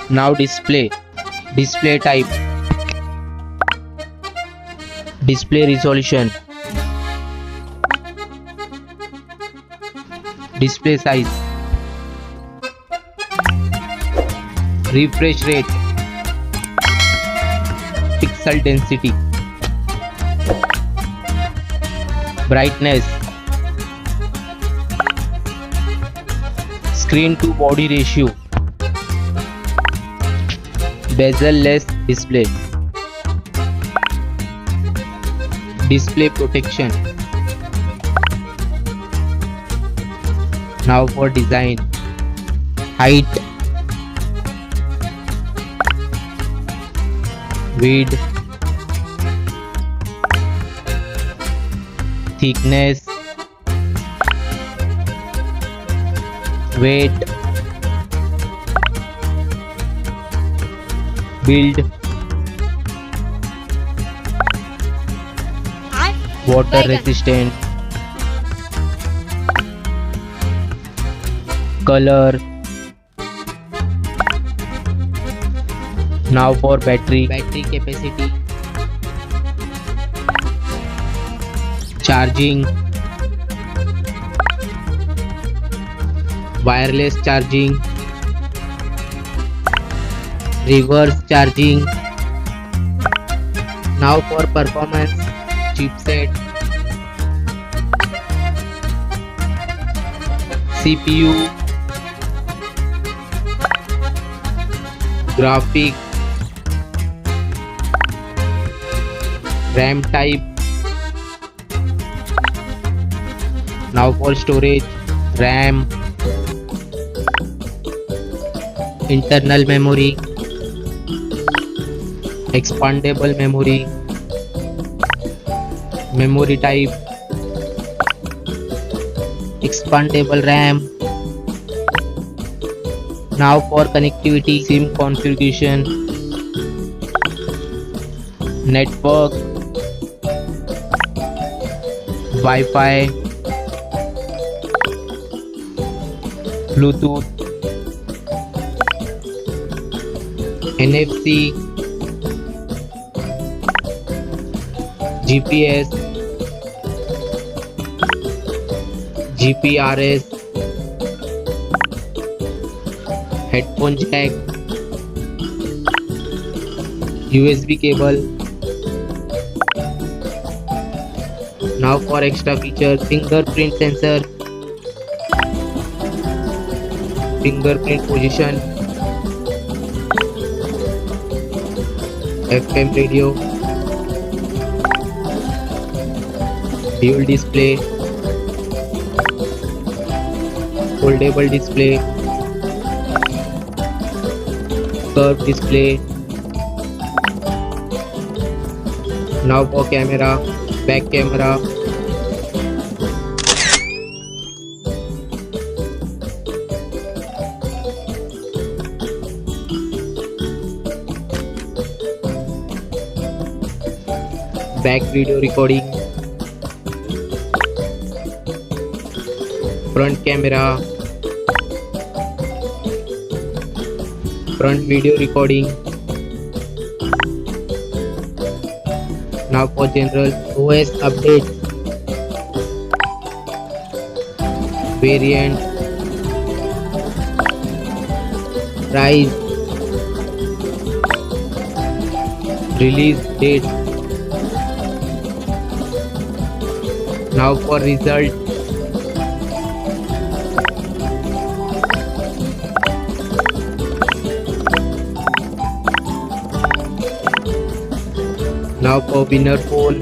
Now display. Display type. Display resolution. Display size. Refresh rate. Pixel density. Brightness. Screen to body ratio. Bezel-less display. Display protection. Now for design. Height, width, thickness, weight, build, water resistant, color. Now for battery capacity, charging, wireless charging, reverse charging. Now for performance, chipset, CPU, graphic, RAM type. Now for storage, RAM, internal memory, expandable memory, memory type, expandable RAM. Now for connectivity, SIM configuration, network, Wi-Fi, Bluetooth, NFC, GPS, GPRS, headphone jack, USB cable. Now for extra features, fingerprint sensor, fingerprint position, FM radio, dual display, foldable display, curved display. Now for camera, back camera, back video recording, front camera, front video recording. Now for general, OS update, variant, price, release date. Now for result, now for winner phone,